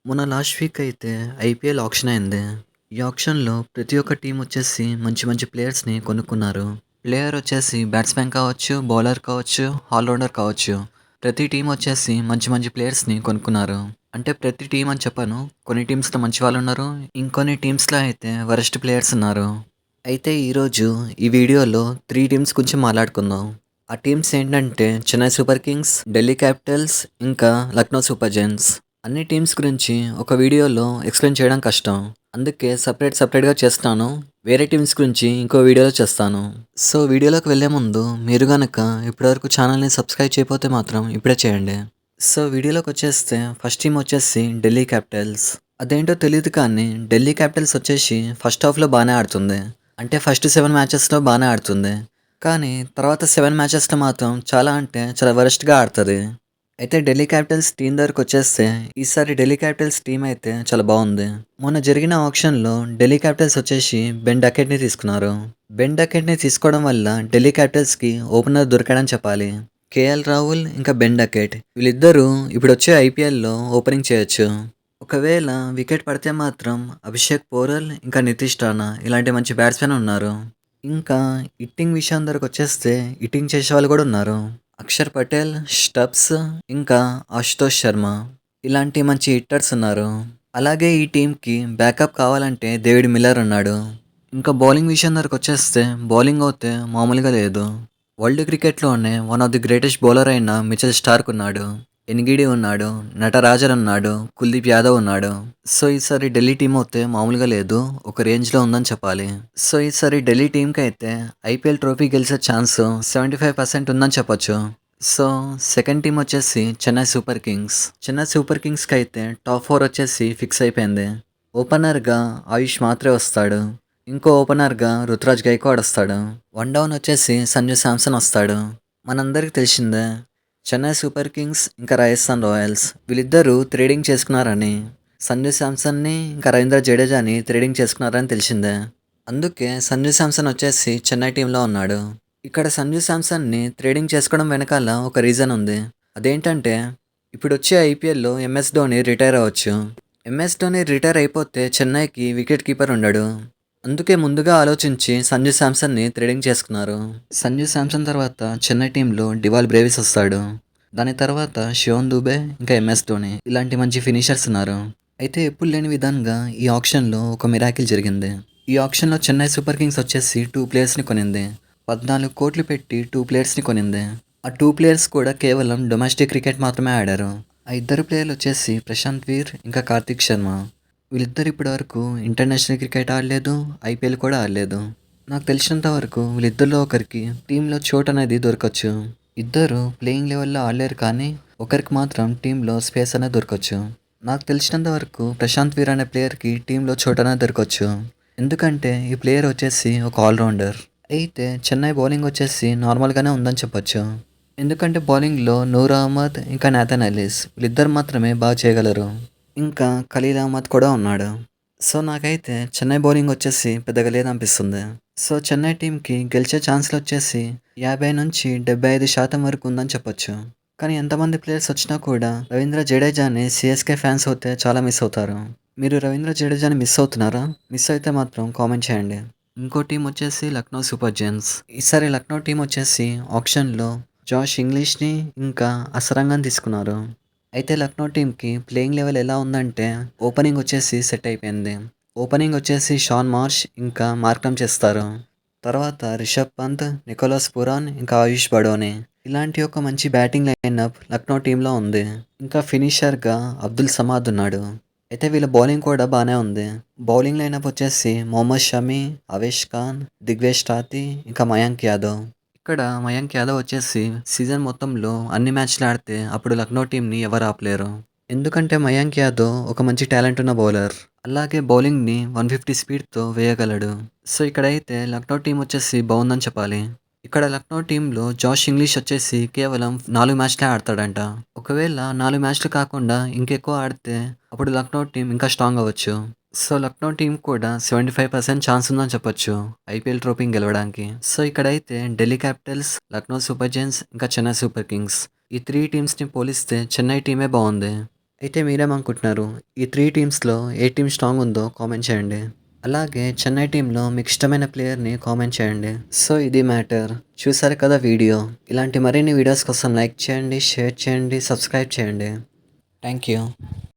మొన్న last week అయితే IPL auction అయింది. ఈ ఆక్షన్‌లో ప్రతి ఒక్క టీమ్ వచ్చేసి మంచి మంచి ప్లేయర్స్‌ని కొనుక్కున్నారు. ప్లేయర్ వచ్చేసి బ్యాట్స్‌మెన్ కావచ్చు, బౌలర్ కావచ్చు, ఆల్ రౌండర్ కావచ్చు. ప్రతి టీమ్ వచ్చేసి మంచి మంచి ప్లేయర్స్‌ని కొనుక్కున్నారు. అంటే ప్రతి టీమ్ అని చెప్పను. కొన్ని టీమ్స్‌లో మంచి వాళ్ళున్నారు. ఇంకొన్ని టీమ్స్‌లో అయితే వరస్ట్ ప్లేయర్స్ ఉన్నారు. అయితే ఈరోజు ఈ వీడియోలో 3 టీమ్స్ గురించి మాట్లాడుకుందాం. ఆ టీమ్స్ ఏంటంటే Chennai Super Kings, Delhi Capitals, ఇంకా లక్నో సూపర్ జెయింట్స్. అన్ని టీమ్స్ గురించి ఒక వీడియోలో ఎక్స్ప్లెయిన్ చేయడం కష్టం. అందుకే సపరేట్‌గా చేస్తాను. వేరే టీమ్స్ గురించి ఇంకో వీడియోలో చేస్తాను. సో వీడియోలోకి వెళ్ళే ముందు మీరు గనక ఇప్పటివరకు ఛానల్‌ని సబ్స్క్రైబ్ చేయకపోతే మాత్రం ఇప్పుడే చేయండి. సో వీడియోలోకి వచ్చేస్తే ఫస్ట్ టీమ్ వచ్చేసి ఢిల్లీ క్యాపిటల్స్. అదేంటో తెలీదు కానీ ఢిల్లీ క్యాపిటల్స్ వచ్చేసి ఫస్ట్ హాఫ్‌లో బానే ఆడుతుంది. అంటే ఫస్ట్ 7 మ్యాచెస్‌లో బానే ఆడుతుంది. కానీ తర్వాత 7 మ్యాచెస్‌లో మాత్రం చాలా అంటే చాలా వరస్ట్‌గా ఆడుతది. అయితే ఢిల్లీ క్యాపిటల్స్ టీమ్ దగ్గరకొచ్చేస్తే, ఈసారి ఢిల్లీ క్యాపిటల్స్ టీమ్ అయితే చాలా బావుంది. మొన్న జరిగిన ఆక్షన్‌లో ఢిల్లీ క్యాపిటల్స్ వచ్చేసి బెన్ డకెట్‌ని తీసుకున్నారు. బెన్ డకెట్‌ని తీసుకోవడం వల్ల ఢిల్లీ క్యాపిటల్స్‌కి ఓపెనర్ దొరికాడని చెప్పాలి. కేఎల్ రాహుల్ ఇంకా బెన్ డకెట్ వీళ్ళిద్దరూ ఇప్పుడొచ్చే ఐపీఎల్‌లో ఓపెనింగ్ చేయొచ్చు. ఒకవేళ వికెట్ పడితే మాత్రం అభిషేక్ పోరల్ ఇంకా నితీష్ రాణా ఇలాంటి మంచి బ్యాట్స్‌మెన్ ఉన్నారు. ఇంకా హిట్టింగ్ విషయం దగ్గరకొచ్చేస్తే హిట్టింగ్ చేసేవాళ్ళు కూడా ఉన్నారు. అక్షర్ పటేల్, స్టబ్స్ ఇంకా ఆశుతోష్ శర్మ ఇలాంటి మంచి హిట్టర్స్ ఉన్నారు. అలాగే ఈ టీంకి బ్యాకప్ కావాలంటే డేవిడ్ మిల్లర్ ఉన్నాడు. ఇంకా బౌలింగ్ విషయం దగ్గరకొచ్చేస్తే బౌలింగ్ అయితే మామూలుగా లేదు. వరల్డ్ క్రికెట్‌లోనే one of the greatest bowler అయిన మిచెల్ స్టార్క్ ఉన్నాడు. ఎన్గిడి ఉన్నాడు, నటరాజన్ ఉన్నాడు, కుల్దీప్ యాదవ్ ఉన్నాడు. సో ఈసారి ఢిల్లీ టీం అయితే మామూలుగా లేదు. ఒక రేంజ్‌లో ఉందని చెప్పాలి. సో ఈసారి ఢిల్లీ టీంకైతే ఐపీఎల్ ట్రోఫీ గెలిచే ఛాన్స్ 75% ఉందని చెప్పొచ్చు. సో సెకండ్ టీమ్ వచ్చేసి Chennai Super Kings. Chennai Super కింగ్స్‌కి అయితే టాప్ 4 వచ్చేసి ఫిక్స్ అయిపోయింది. ఓపెనర్‌గా ఆయుష్ మాత్రే వస్తాడు. ఇంకో ఓపెనర్‌గా రుతురాజ్ గైక్వాడ్ వస్తాడు. వన్ డౌన్ వచ్చేసి సంజు శాంసన్ వస్తాడు. మనందరికీ తెలిసిందే చెన్నై సూపర్ కింగ్స్ ఇంకా రాజస్థాన్ రాయల్స్ వీళ్ళిద్దరూ ట్రేడింగ్ చేసుకున్నారని. సంజు శాంసన్ని ఇంకా రవీంద్ర జడేజాని ట్రేడింగ్ చేసుకున్నారని తెలిసిందే. అందుకే సంజు శాంసన్ వచ్చేసి చెన్నై టీంలో ఉన్నాడు. ఇక్కడ సంజు శాంసన్ని ట్రేడింగ్ చేసుకోవడం వెనకాల ఒక రీజన్ ఉంది. అదేంటంటే ఇప్పుడు వచ్చే ఐపీఎల్‌లో ఎంఎస్ ధోని రిటైర్ అవ్వచ్చు. ఎంఎస్ ధోని రిటైర్ అయిపోతే చెన్నైకి వికెట్ కీపర్ ఉండడు. అందుకే ముందుగా ఆలోచించి సంజు శాంసన్ని ట్రేడింగ్ చేసుకున్నారు. సంజు శాంసన్ తర్వాత చెన్నై టీంలో డివాల్ బ్రేవిస్ వస్తాడు. దాని తర్వాత శివన్ దూబే ఇంకా ఎంఎస్ ధోని ఇలాంటి మంచి ఫినిషర్స్ ఉన్నారు. అయితే ఎప్పుడు లేని విధంగా ఈ ఆక్షన్‌లో ఒక మిరాకిల్ జరిగింది. ఈ ఆక్షన్‌లో చెన్నై సూపర్ కింగ్స్ వచ్చేసి 2 ప్లేయర్స్‌ని కొనింది. 14 కోట్లు పెట్టి 2 ప్లేయర్స్‌ని కొనింది. ఆ 2 ప్లేయర్స్ కూడా కేవలం డొమెస్టిక్ క్రికెట్ మాత్రమే ఆడారు. ఆ ఇద్దరు ప్లేయర్లు వచ్చేసి ప్రశాంత్ వీర్ ఇంకా కార్తిక్ శర్మ. వీళ్ళిద్దరు ఇప్పటివరకు ఇంటర్నేషనల్ క్రికెట్ ఆడలేదు, ఐపీఎల్ కూడా ఆడలేదు. నాకు తెలిసినంత వరకు వీళ్ళిద్దరిలో ఒకరికి టీంలో చోటు అనేది దొరకచ్చు. ఇద్దరు ప్లేయింగ్ లెవెల్లో ఆడలేరు కానీ ఒకరికి మాత్రం టీంలో స్పేస్ అనేది దొరకచ్చు. నాకు తెలిసినంత వరకు ప్రశాంత్ వీర్ అనే ప్లేయర్కి టీంలో చోటు అనేది దొరకచ్చు. ఎందుకంటే ఈ ప్లేయర్ వచ్చేసి ఒక ఆల్రౌండర్. అయితే చెన్నై బౌలింగ్ వచ్చేసి నార్మల్గానే ఉందని చెప్పొచ్చు. ఎందుకంటే బౌలింగ్లో నూర్ అహ్మద్ ఇంకా నాథన్ ఎలిస్ వీళ్ళిద్దరు మాత్రమే బాగా చేయగలరు. ఇంకా ఖలీల్ అహ్మద్ కూడా ఉన్నాడు. సో నాకైతే చెన్నై బౌలింగ్ వచ్చేసి పెద్దగా లేదనిపిస్తుంది. సో చెన్నై టీంకి గెలిచే ఛాన్స్‌లు వచ్చేసి 50-75% వరకు ఉందని చెప్పొచ్చు. కానీ ఎంతమంది ప్లేయర్స్ వచ్చినా కూడా రవీంద్ర జడేజాని సీఎస్‌కే ఫ్యాన్స్ అయితే చాలా మిస్ అవుతారు. మీరు రవీంద్ర జడేజాని మిస్ అవుతున్నారా? మిస్ అయితే మాత్రం కామెంట్ చేయండి. ఇంకో టీం వచ్చేసి లక్నో సూపర్ జెయింట్స్. ఈసారి లక్నో టీం వచ్చేసి ఆక్షన్‌లో జాష్ ఇంగ్లీష్‌ని ఇంకా అసరంగాని తీసుకున్నారు. అయితే లక్నో టీమ్‌కి ప్లేయింగ్ లెవెల్ ఎలా ఉందంటే ఓపెనింగ్ వచ్చేసి సెట్ అయిపోయింది. ఓపెనింగ్ వచ్చేసి షాన్ మార్ష్ ఇంకా మార్క్రమ్ చేస్తారు. తర్వాత రిషబ్ పంత్, నికోలస్ పురాన్ ఇంకా ఆయుష్ బడోని ఇలాంటి ఒక మంచి బ్యాటింగ్ లైనప్ లక్నో టీంలో ఉంది. ఇంకా ఫినిషర్‌గా అబ్దుల్ సమాద్ ఉన్నాడు. అయితే వీళ్ళ బౌలింగ్ కూడా బానే ఉంది. బౌలింగ్ లైనప్ వచ్చేసి మొహమ్మద్ షమి, అవేష్ ఖాన్, దిగ్వేష్ టాతి ఇంకా మయాంక్ యాదవ్. ఇక్కడ మయాంక్ యాదవ్ వచ్చేసి సీజన్ మొత్తంలో అన్ని మ్యాచ్లు ఆడితే అప్పుడు లక్నో టీంని ఎవరు ఆపలేరు. ఎందుకంటే మయాంక్ యాదవ్ ఒక మంచి టాలెంట్ ఉన్న బౌలర్. అలాగే బౌలింగ్‌ని 150 స్పీడ్‌తో వేయగలడు. సో ఇక్కడైతే లక్నో టీం వచ్చేసి బావుందని చెప్పాలి. ఇక్కడ లక్నో టీంలో జాష్ ఇంగ్లీష్ వచ్చేసి కేవలం 4 మ్యాచ్‌లే ఆడతాడంట. ఒకవేళ 4 మ్యాచ్‌లు కాకుండా ఇంకెక్కువ ఆడితే అప్పుడు లక్నో టీం ఇంకా స్ట్రాంగ్ అవ్వచ్చు. సో లక్నో టీం కూడా 75% ఛాన్స్ ఉందని చెప్పొచ్చు ఐపీఎల్ ట్రోఫీ గెలవడానికి. సో ఇక్కడైతే Delhi Capitals, Lucknow super giants ఇంకా చెన్నై సూపర్ కింగ్స్ ఈ 3 టీమ్స్‌ని పోలిస్తే చెన్నై టీమే బావుంది. అయితే మీరేమనుకుంటున్నారు? ఈ 3 టీమ్స్‌లో ఏ టీమ్ స్ట్రాంగ్ ఉందో కామెంట్ చేయండి. అలాగే చెన్నై టీమ్‌లో మీకిష్టమైన ప్లేయర్‌ని కామెంట్ చేయండి. సో, ఇది మ్యాటర్. చూసారు కదా వీడియో. ఇలాంటి మరిన్ని వీడియోస్ కోసం లైక్ చేయండి, షేర్ చేయండి, సబ్స్క్రైబ్ చేయండి. Thank you.